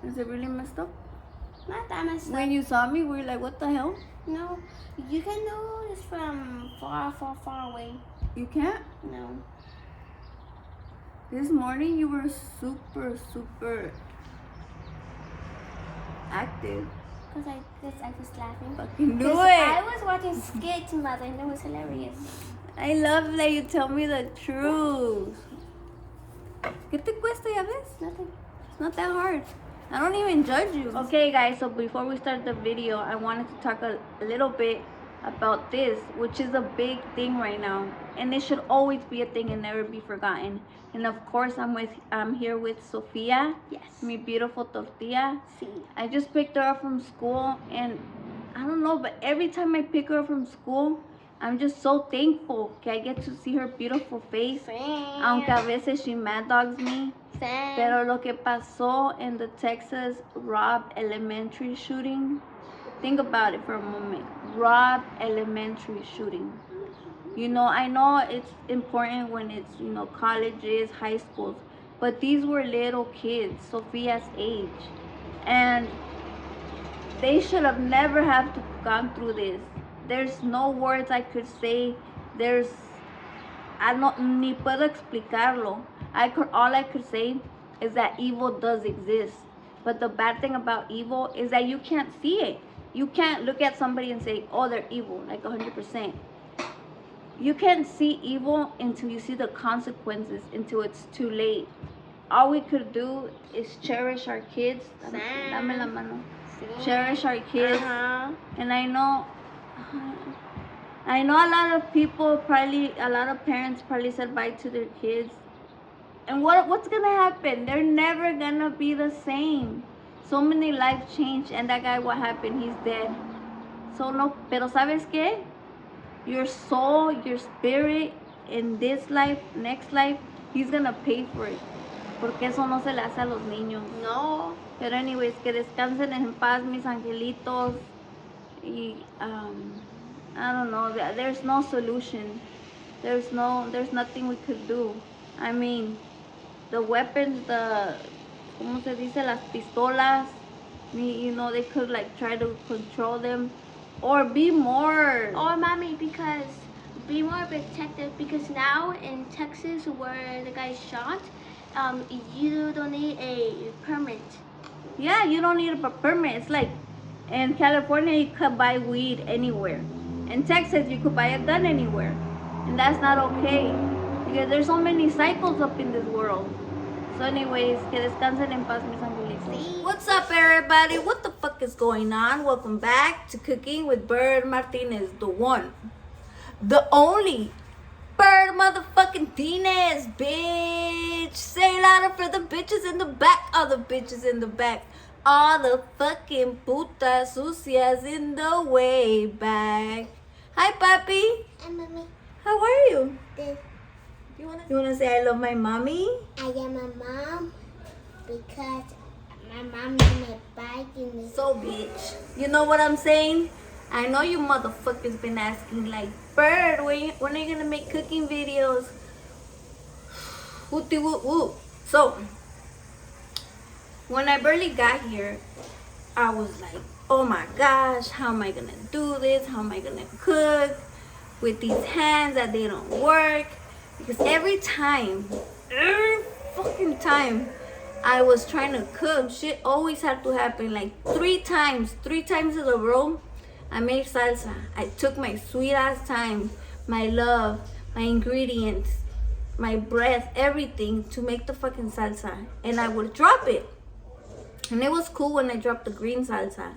Is it really messed up? Not that messed up. When you saw me, were you like, what the hell? No, you can know this from far, far, far away. You can't? No. This morning you were super active. Because I was laughing. Fucking do it. I was watching skits, mother, and it was hilarious. I love that you tell me the truth. ¿Qué te cuesta, ya ves? Nothing. It's not that hard. I don't even judge you. Okay, guys, so before we start the video, I wanted to talk a little bit about this, which is a big thing right now. And it should always be a thing and never be forgotten. And of course, I'm here with Sophia. Yes. Mi beautiful tortilla. Sí. I just picked her up from school, and I don't know, but every time I pick her up from school, I'm just so thankful que I get to see her beautiful face. Same. Aunque a veces she mad dogs me. Same. Pero lo que pasó in the Texas Robb Elementary shooting, think about it for a moment. Robb Elementary shooting. You know, I know it's important when it's, you know, colleges, high schools, but these were little kids, Sophia's age. And they should have never have to gone through this. There's no words I could say. Ni puedo explicarlo. All I could say is that evil does exist. But the bad thing about evil is that you can't see it. You can't look at somebody and say, oh, they're evil, like 100%. You can't see evil until you see the consequences, until it's too late. All we could do is cherish our kids. Dame la mano. Cherish our kids. And I know a lot of people a lot of parents probably said bye to their kids. And what's gonna happen? They're never gonna be the same. So many lives changed, and that guy, what happened? He's dead. So no, pero ¿sabes qué? Your soul, your spirit, in this life, next life, he's gonna pay for it. Porque eso no se le hace a los niños. No. Pero anyways, que descansen en paz, mis angelitos. Y, I don't know, there's no solution. There's nothing we could do. I mean, the weapons, ¿cómo se dice? Las pistolas, you know, they could like try to control them. Or be more. Or mommy, because be more protective, because now in Texas where the guy shot, you don't need a permit. Yeah, you don't need a permit. It's like in California you could buy weed anywhere. In Texas you could buy a gun anywhere. And that's not okay. Because there's so many cycles up in this world. So anyways, que descansen en paz, mis angelitos. What's up, everybody? What the fuck is going on? Welcome back to Cooking with Bird Martinez, the one, the only Bird motherfucking Martinez, bitch. Say louder for the bitches in the back. All the bitches in the back. All the fucking putas sucias in the way back. Hi, papi. Hi, mommy. How are you? Good. You wanna say I love my mommy? I am my mom because my mom made me bike in the... So, bitch. You know what I'm saying? I know you motherfuckers been asking like, Bird, when are you gonna make cooking videos? Wooty woo woo. So, when I barely got here, I was like, oh my gosh, how am I gonna do this? How am I gonna cook with these hands that they don't work? Because every fucking time I was trying to cook, shit always had to happen. Like three times in a row, I made salsa. I took my sweet ass time, my love, my ingredients, my breath, everything to make the fucking salsa. And I would drop it. And it was cool when I dropped the green salsa.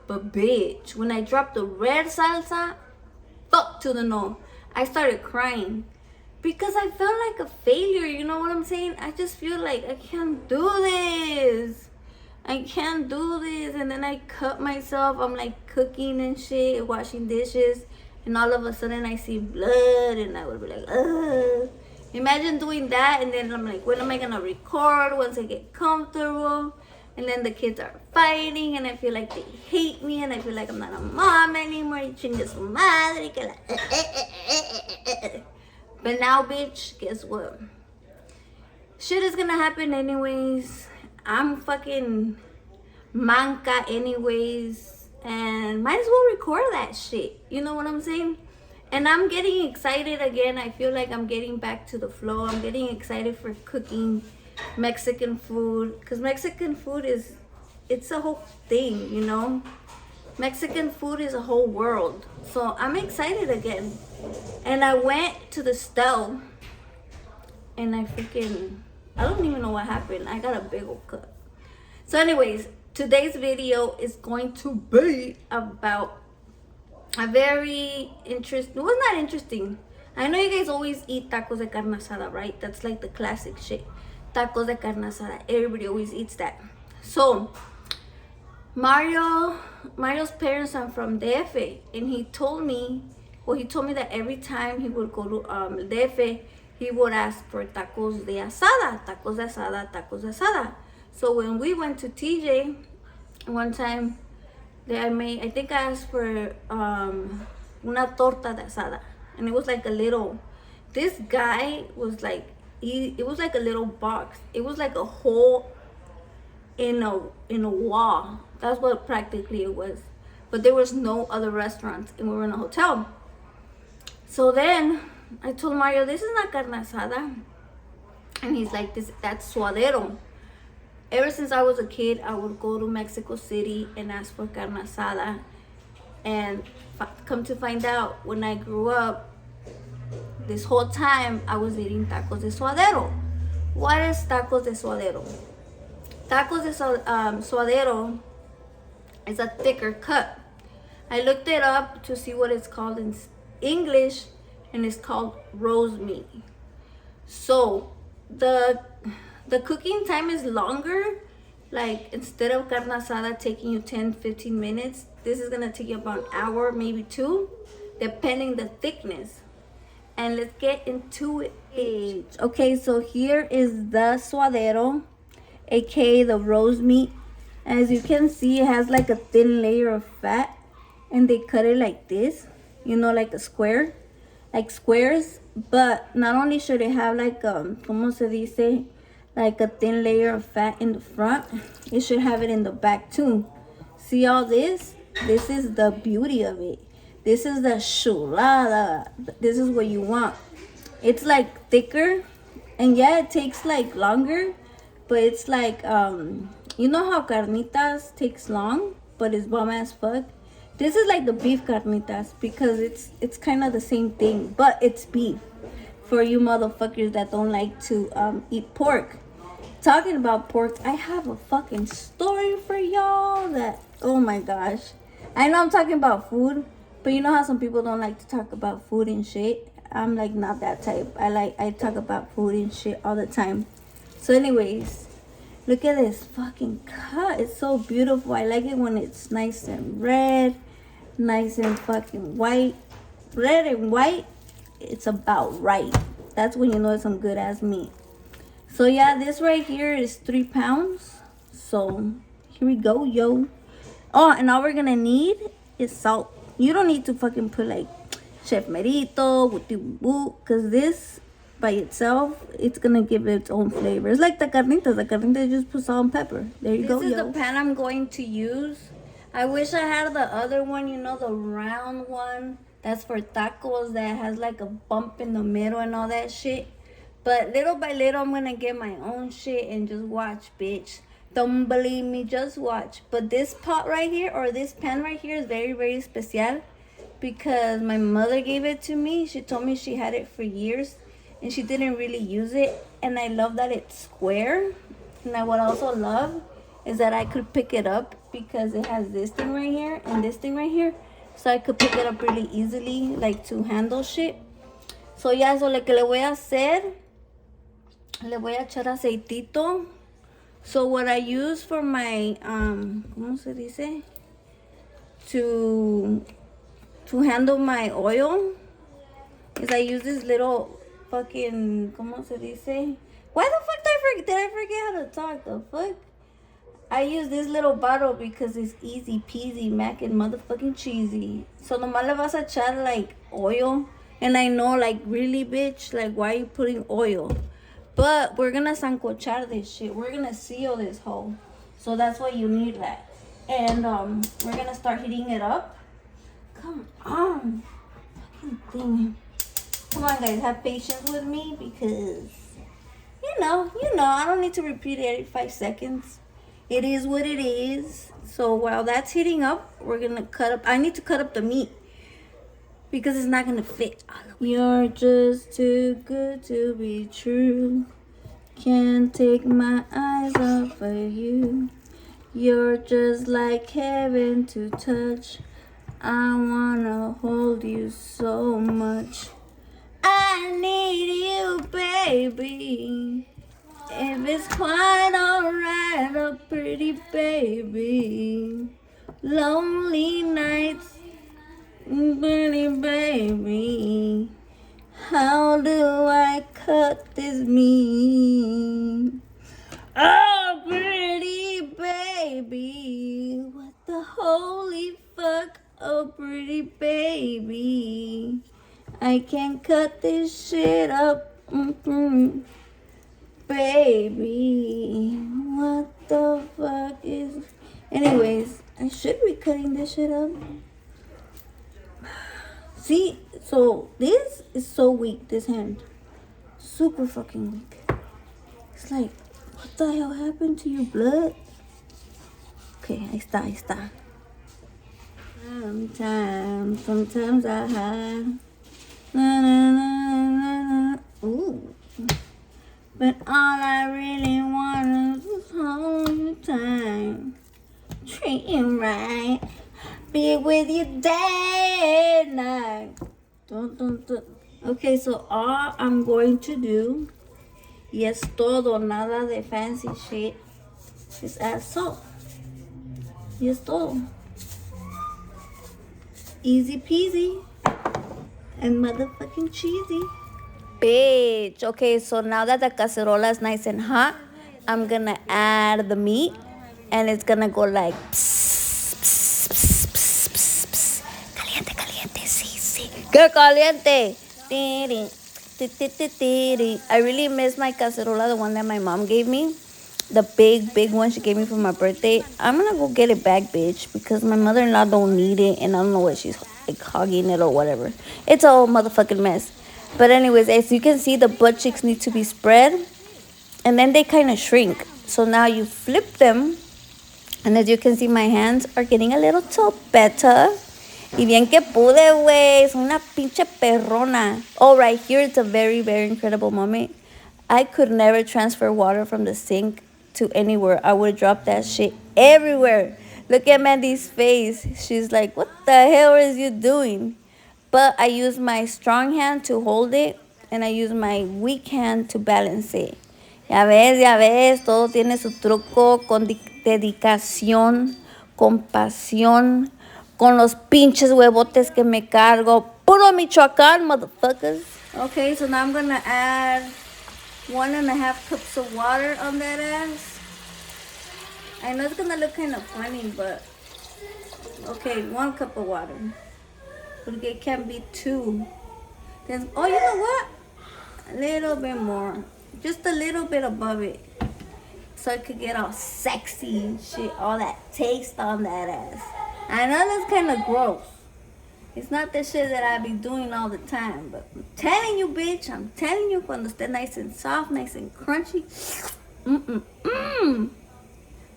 But bitch, when I dropped the red salsa, fuck to the no. I started crying. Because I felt like a failure, you know what I'm saying? I just feel like I can't do this. I can't do this. And then I cut myself. I'm like cooking and shit, washing dishes. And all of a sudden I see blood and I would be like, ugh. Imagine doing that and then I'm like, when am I going to record once I get comfortable? And then the kids are fighting and I feel like they hate me and I feel like I'm not a mom anymore. Chingue su madre. But now, bitch, guess what? Shit is gonna happen anyways. I'm fucking manca anyways, and might as well record that shit. You know what I'm saying? And I'm getting excited again. I feel like I'm getting back to the flow. I'm getting excited for cooking Mexican food, because Mexican food it's a whole thing, you know. Mexican food is a whole world. So I'm excited again. And I went to the stove and I don't even know what happened. I got a big old cut. So anyways, today's video is going to be about a very interesting, well, not interesting. I know you guys always eat tacos de carne asada, right? That's like the classic shit. Tacos de carne asada. Everybody always eats that. So Mario's parents are from DF, and he told me that every time he would go to DF, he would ask for tacos de asada, tacos de asada, tacos de asada. So when we went to TJ one time, I think I asked for una torta de asada, and it was like a little. This guy was like, it was like a little box. It was like a hole in a wall. That's what practically it was. But there was no other restaurants, and we were in a hotel. So then I told Mario, this is not carne asada. And he's like, that's suadero. Ever since I was a kid, I would go to Mexico City and ask for carne asada. And come to find out, when I grew up, this whole time I was eating tacos de suadero. What is tacos de suadero? Tacos de suadero is a thicker cut. I looked it up to see what it's called in English, and it's called roast meat. So the cooking time is longer. Like, instead of carne asada taking you 10-15 minutes, this is gonna take you about an hour, maybe 2, depending the thickness. And let's get into it. Okay, so here is the suadero, aka the roast meat. As you can see, it has like a thin layer of fat, and they cut it like this, you know, like a square, like squares. But not only should it have like como se dice, like a thin layer of fat in the front, it should have it in the back too. See all this? This is the beauty of it. This is the chulada. This is what you want. It's like thicker, and yeah, it takes like longer, but it's like you know how carnitas takes long, but it's bomb as fuck. This is like the beef carnitas, because it's kind of the same thing, but it's beef. For you motherfuckers that don't like to eat pork. Talking about pork, I have a fucking story for y'all that, oh my gosh. I know I'm talking about food, but you know how some people don't like to talk about food and shit? I'm like not that type. I talk about food and shit all the time. So anyways, look at this fucking cut. It's so beautiful. I like it when it's nice and red, nice and fucking white. Red and white, it's about right. That's when you know it's some good ass meat. So yeah, this right here is 3 pounds. So here we go, yo. Oh, and all we're gonna need is salt. You don't need to fucking put like Chef Merito, because this by itself, it's gonna give it its own flavor. It's like the carnitas. The carnitas just put salt and pepper. There you go, yo. This is the pan I'm going to use. I wish I had the other one, you know, the round one. That's for tacos, that has like a bump in the middle and all that shit. But little by little, I'm gonna get my own shit and just watch, bitch. Don't believe me, just watch. But this pot right here, or this pan right here, is very, very special, because my mother gave it to me. She told me she had it for years and she didn't really use it. And I love that it's square. And I would also love is that I could pick it up, because it has this thing right here and this thing right here. So I could pick it up really easily, like to handle shit. So yeah, so lo que le voy a hacer, le voy a echar aceitito. So what I use for my, ¿cómo se dice? To handle my oil is I use this little fucking, ¿cómo se dice? Why the fuck did I forget how to talk? The fuck? I use this little bottle because it's easy peasy, mac and motherfucking cheesy. So nomás le vas a echar like oil. And I know, like, really, bitch, like, why are you putting oil? But we're gonna sancochar this shit. We're gonna seal this hole. So that's why you need that. And we're gonna start heating it up. Come on. Fucking thing. Come on, guys, have patience with me because you know, I don't need to repeat it every 5 seconds. It is what it is. So while that's heating up, we're gonna cut up. I need to cut up the meat because it's not gonna fit all of it. You're just too good to be true. Can't take my eyes off of you. You're just like heaven to touch. I wanna hold you so much. I need you, baby. If it's quite alright, oh pretty baby. Lonely nights, pretty baby. How do I cut this meat? Oh, pretty baby. What the holy fuck? Oh, pretty baby. I can't cut this shit up. Baby. What the fuck is... Anyways, I should be cutting this shit up. See, so this is so weak, this hand. Super fucking weak. It's like, what the hell happened to your blood? Okay, ahí está. Sometimes I hide. Ooh. But all I really want is hold you tight. Treat you right. Be with you day and night. Dun. Okay, so all I'm going to do, y es todo, nada de fancy shit, is add salt. Y es todo. Easy peasy and motherfucking cheesy. Bitch. Okay, so now that the cacerola is nice and hot, I'm gonna add the meat and it's gonna go like caliente, sí. Que caliente. I really miss my cacerola, the one that my mom gave me. The big one she gave me for my birthday. I'm gonna go get it back, bitch, because my mother-in-law don't need it and I don't know what she's like hogging it or whatever. It's a whole motherfucking mess. But anyways, as you can see, the butt cheeks need to be spread and then they kind of shrink. So now you flip them and as you can see, my hands are getting a little better. Y bien que pude, güey. Soy una pinche perrona. Oh, right here, it's a very, very incredible moment. I could never transfer water from the sink to anywhere. I would drop that shit everywhere. Look at Mandy's face. She's like, what the hell is you doing? But I use my strong hand to hold it and I use my weak hand to balance it. Ya ves, todo tiene su truco, con dedicación, con pasión, con los pinches huevotes que me cargo. Puro Michoacán, motherfuckers. Okay, so now I'm gonna add 1.5 cups of water on that ass. I know it's gonna look kind of funny, but okay, 1 cup of water. But it can't be 2. Then, oh, you know what? A little bit more. Just a little bit above it. So it could get all sexy and shit. All that taste on that ass. I know that's kind of gross. It's not the shit that I be doing all the time. But I'm telling you, bitch. I'm telling you, cuando esté nice and soft, nice and crunchy.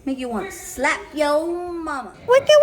Make you want to slap your mama. Wiki.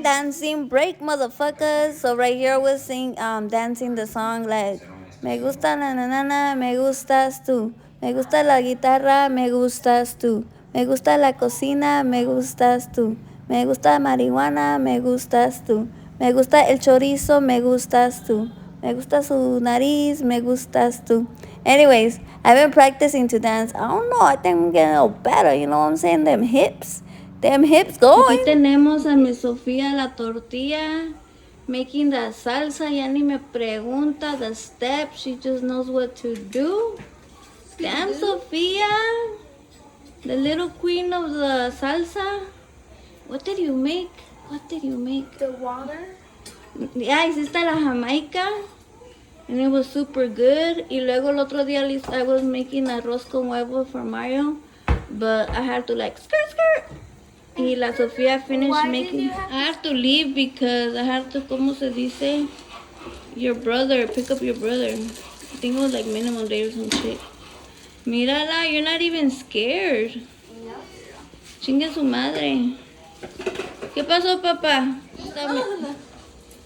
Dancing break, motherfuckers. So right here I was dancing the song like, me gusta na na na na, me gustas tú. Me gusta la guitarra, me gustas tú. Me gusta la cocina, me gustas tú. Me gusta marihuana, me gustas tú. Me gusta el chorizo, me gustas tú. Me gusta su nariz, me gustas tú. Anyways, I've been practicing to dance. I don't know, I think I'm getting a little better, you know what I'm saying? Them hips going. Aquí tenemos a mi Sophia la tortilla, making the salsa. Ya ni me pregunta the steps, she just knows what to do. Damn, Sophia, the little queen of the salsa. What did you make? The water. Yeah, hiciste la jamaica. And it was super good. Y luego el otro día I was making arroz con huevo for Mario. But I had to like skirt. Y Y la Sophia finished Why did making. you have I have to leave because I have to, ¿cómo se dice? Your brother, pick up your brother. I think it was like minimum day or some shit. Mírala, you're not even scared. No. Chingue su madre. ¿Qué pasó, papá?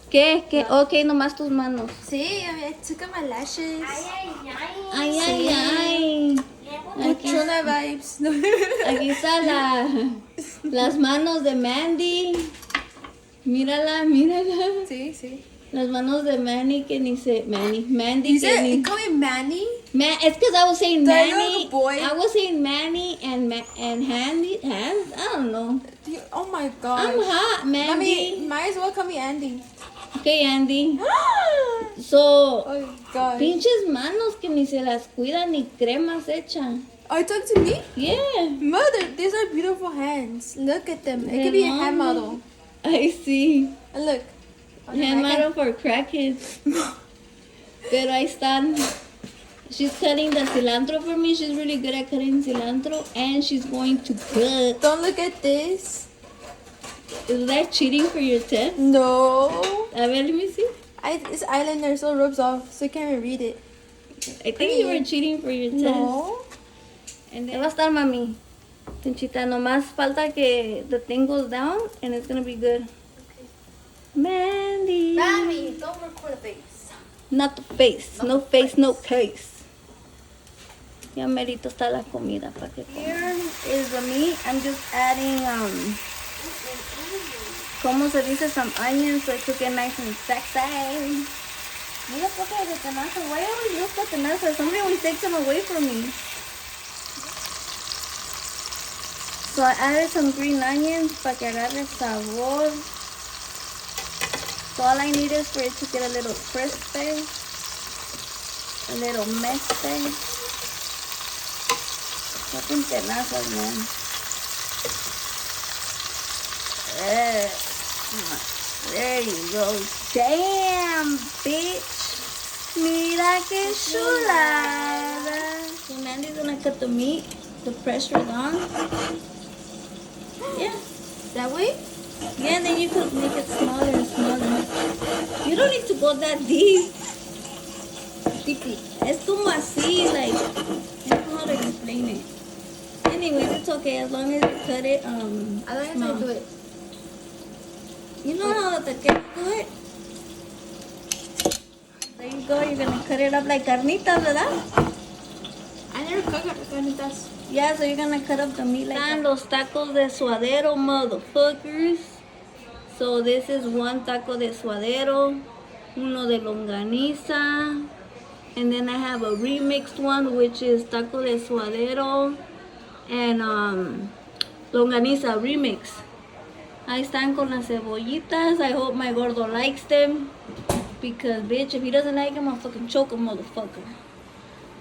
¿Qué? ¿Qué? Ok, nomás tus manos. See, I took out my lashes. Ay, ay, ay. Aquí, Chona vibes. aquí está las manos de Mandy. Mírala, mírala. See, see. Las manos de Mandy que ni se... Mandy You que said ni... you call me Manny? It's because I was saying Do I look Manny. like a boy? I was saying Manny and Handy. Hands? I don't know. Oh my god. I'm hot, Mandy. Mommy, might as well call me Andy. Okay, Andy. So, Oh god. pinches manos que ni se las cuidan ni cremas echan. Are you talking to me? Yeah. Mother, these are beautiful hands. Look at them. It could be a hand model. I see. And look. Hand model for crackheads. Pero ahí están. She's cutting the cilantro for me. She's really good at cutting cilantro. And she's going to cut. Don't look at this. Is that cheating for your test? No. A ver, let me see. This eyeliner so rubs off, so I can't even read it. I think you were cheating for your test. No. And then va a estar, mami. Conchita, nomás falta que the thing goes down and it's gonna be good. Mandy. Mommy, don't record a face. Not the face. No face, no case. Ya merito está la comida para que coma. Here is the meat. I'm just adding ¿cómo se dice? Some onions so it could get nice and sexy. Mira, poca de tenaza. Why always look for tenaza? Somebody always takes them away from me. So I added some green onions para que agarre sabor. So all I need is for it to get a little crispy, a little messy. Fucking tenazas, man. There you go. Damn, bitch. Mira que chulada. So Mandy's gonna cut the meat. The pressure is on. Yeah. That way? Yeah, then you could make it smaller and smaller. You don't need to go that deep. Deeply. Es como así, like, I don't know how to explain it. Anyways, it's okay as long as you cut it, I don't know small. how to do it. You know how the can do it? There you go, you're gonna cut it up like carnitas, ¿verdad? I never cook carnitas. Yeah, so you're gonna cut up the meat like that. Los tacos de suadero, motherfuckers. So this is one taco de suadero, uno de longaniza, and then I have a remixed one which is taco de suadero and longaniza remix. Ahí están con las cebollitas. I hope my gordo likes them because bitch, if he doesn't like them, I'll fucking choke a motherfucker.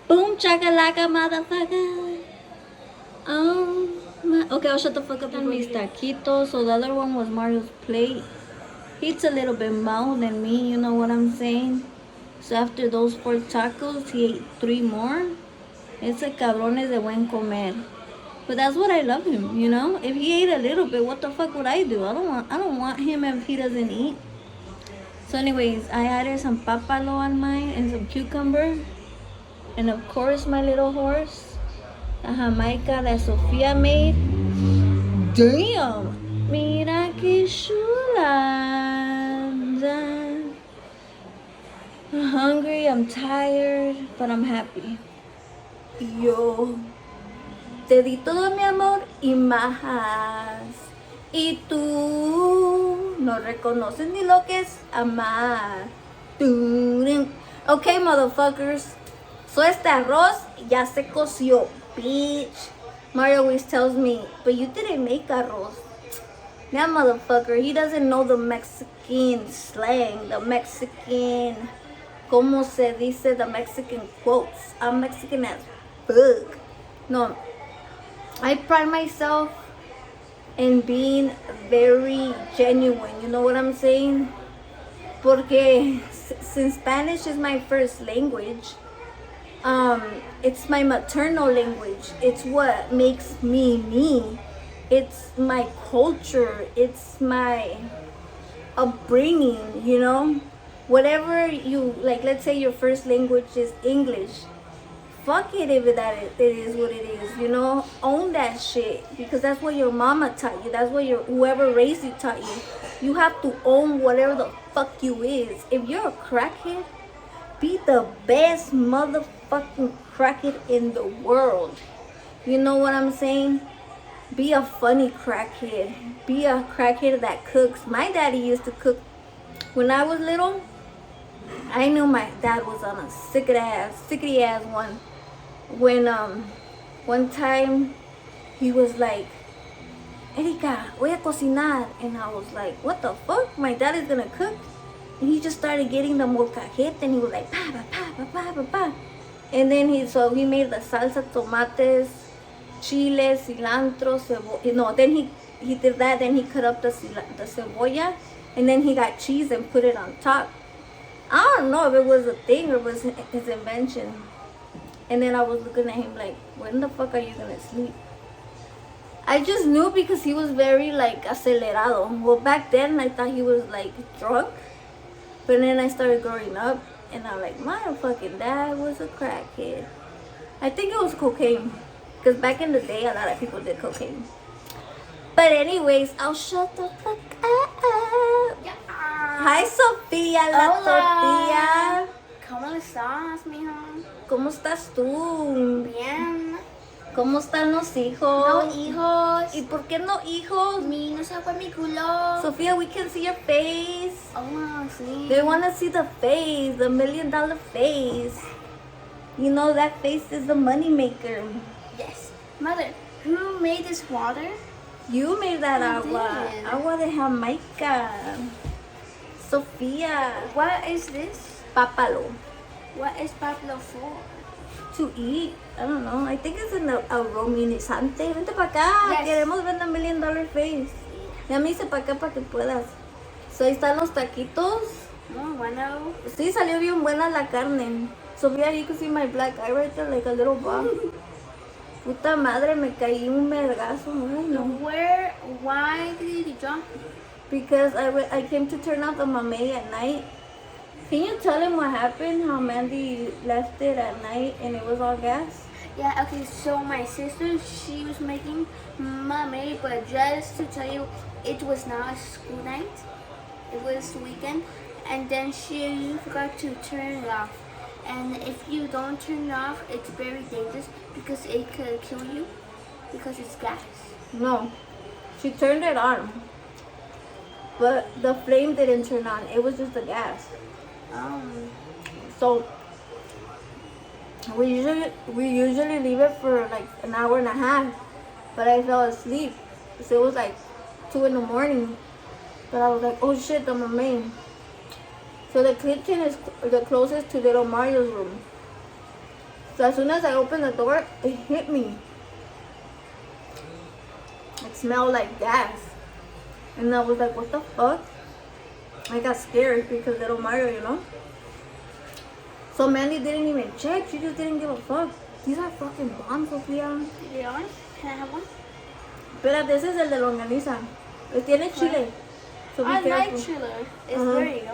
Boom chakalaka motherfucker. Okay, I'll shut the fuck up on mis taquitos. So the other one was Mario's plate. He eats a little bit more than me, you know what I'm saying? So after those 4 tacos, he ate 3 more. Ese cabrón es de buen comer. But that's what I love him, you know? If he ate a little bit, what the fuck would I do? I don't want him if he doesn't eat. So anyways, I added some papalo on mine and some cucumber. And of course, my little horse. La Jamaica that Sophia made. Damn! Mira que chula. I'm hungry, I'm tired, but I'm happy. Yo te di todo mi amor y más. Y tú no reconoces ni lo que es amar. Okay, motherfuckers. So este arroz ya se coció, bitch. Mario always tells me, but you didn't make arroz. That motherfucker, he doesn't know the Mexican slang, the Mexican, como se dice, the Mexican quotes. I'm Mexican as fuck. No, I pride myself in being very genuine, you know what I'm saying? Porque since Spanish is my first language, it's my maternal language. It's what makes me me. It's my culture. It's my upbringing, you know? Whatever you, like, let's say your first language is English. Fuck it if it is what it is, you know? Own that shit, because that's what your mama taught you. That's what whoever raised you taught you. You have to own whatever the fuck you is. If you're a crackhead, be the best motherfucking crackhead in the world. You know what I'm saying? Be a funny crackhead. Be a crackhead that cooks. My daddy used to cook. When I was little, I knew my dad was on a sickety ass one. When one time he was like, Erika, voy a cocinar. And I was like, what the fuck? My dad is gonna cook? And he just started getting the molcajete and he was like, pa, pa, pa, pa, pa, pa, pa. And then he made the salsa, tomates, chile, cilantro, cebolla. No, then he did that, then he cut up the cebolla, and then he got cheese and put it on top. I don't know if it was a thing or was his invention. And then I was looking at him like, when the fuck are you gonna sleep? I just knew because he was very like acelerado. Well, back then I thought he was like drunk. But then I started growing up and I'm like, my fucking dad was a crackhead. I think it was cocaine. Because back in the day, a lot of people did cocaine. But anyways, I'll shut the fuck up. Yeah. Hi, Sophia, la tortilla. ¿Cómo estás, mija? ¿Cómo estás tú? Bien. ¿Cómo están los hijos? No hijos. ¿Y por qué no hijos? No se fue mi culo. Sophia, we can see your face. Oh, sí. They want to see the face, the $1 million face. You know that face is the money maker. Yes. Mother, who made this water? You made that I agua. did. Agua de Jamaica. Sophia. What is this? Papalo. What is Pablo for? To eat. I don't know. I think it's in the arominizante. Vente para acá. Yes. Queremos ver the $1 million face. Ya me hice para acá para que puedas. So, ahí están los taquitos. Oh, bueno. Sí, salió bien buena la carne. Sophia, you can see my black eye right there, like a little bump. Puta madre, me caí un mergazo. Ay, no. Why did you jump? Because I came to turn off the MAMEY at night. Can you tell him what happened? How Mandy left it at night and it was all gas? Yeah, okay, so my sister, she was making MAMEY, but just to tell you, it was not a school night. It was weekend. And then she forgot to turn it off. And if you don't turn it off, it's very dangerous because it could kill you because it's gas. No. She turned it on. But the flame didn't turn on. It was just the gas. So we usually leave it for like an hour and a half. But I fell asleep. So it was like 2 in the morning. But I was like, oh shit, the MAMEY. So the kitchen is the closest to little Mario's room. So as soon as I opened the door, it hit me. It smelled like gas. And I was like, what the fuck? I got scared because little Mario, you know? So Mandy didn't even check. She just didn't give a fuck. These are fucking bombs, Sophia. They are? Can I have one? Espérate, ese es el de longaniza. Tiene chile. So be I careful. like chili. It's very good.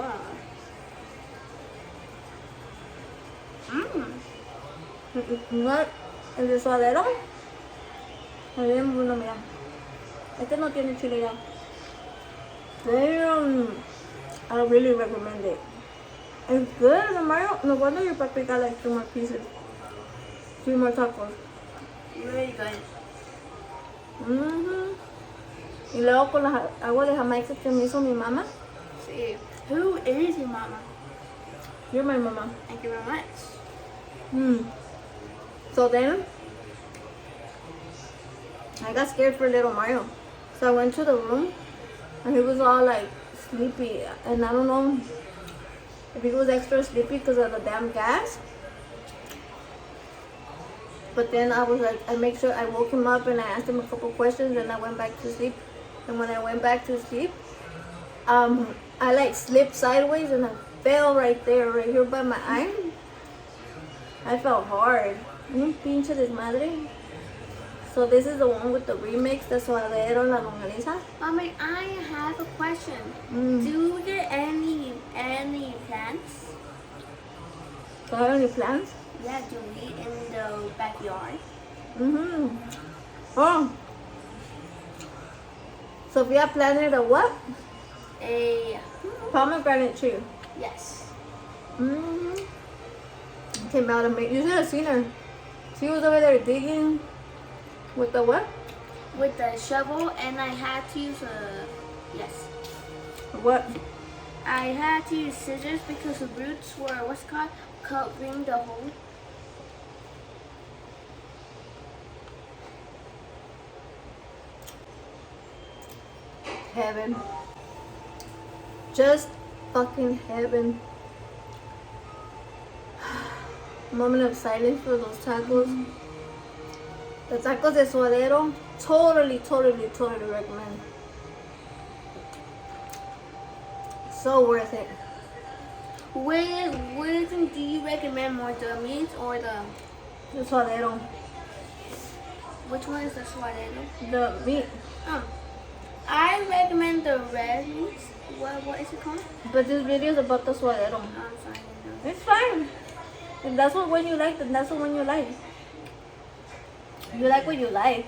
No, el de suadero. Está bien bueno, mira. Este no tiene chile ya. Damn. I really recommend it. It's good, Mario. No wonder your papi got like 2 more pieces. 3 more tacos. Very good. Y luego con la agua de Jamaica que me hizo mi mamá. See, who is your mama? You're my mama. Thank you very much. So then, I got scared for little Mario. So I went to the room, and he was all like sleepy. And I don't know if he was extra sleepy because of the damn gas. But then I was like, I make sure I woke him up and I asked him a couple questions, and I went back to sleep. And when I went back to sleep, I like slipped sideways and I fell right here by my eye. I fell hard. Pinche desmadre. So this is the one with the remix, the suadero, la longaniza. Mommy, I have a question. Mm. Do we get any plants? Do you have any plans? Yeah, do we in the backyard? Mm-hmm. Oh. Sophia planted a what? A Pomegranate tree. yes. Mm-hmm. Came out amazing. You should have seen her. She was over there digging with the what? With the shovel, and I had to use yes. What? I had to use scissors because the roots were what's it called covering the hole. Heaven. Just fucking heaven. Moment of silence for those tacos. The tacos de suadero, totally recommend. So worth it. Which do you recommend more, the meat or the? The suadero. Which one is the suadero? The meat. I recommend the red meat. What is it called? But this video is about the suadero. I'm sorry, no. It's fine. If that's what one you like, then that's the one you like. You like what you like.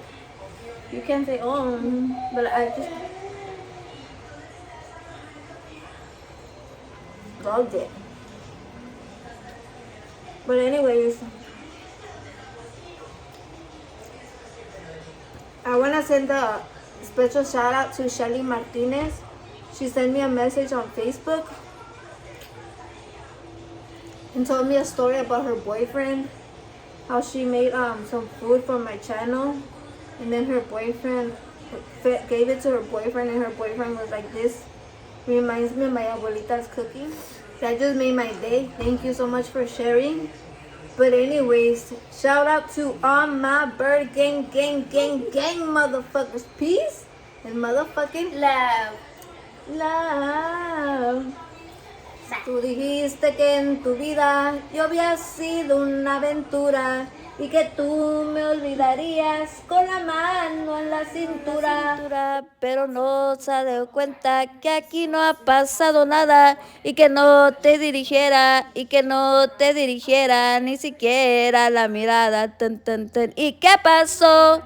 You can't say, oh, but I just loved it. But anyways, I want to send a special shout out to Zelle Martinez. She sent me a message on Facebook and told me a story about her boyfriend, how she made some food for my channel, and then her boyfriend gave it to her boyfriend, and her boyfriend was like, this reminds me of my abuelita's cooking. That just made my day. Thank you so much for sharing. But anyways, shout out to all my bird gang motherfuckers. Peace and motherfucking love. Tú dijiste que en tu vida yo había sido una aventura y que tú me olvidarías con la mano en la cintura. Pero no se ha dado cuenta que aquí no ha pasado nada y que no te dirigiera ni siquiera la mirada. ¿Y qué pasó?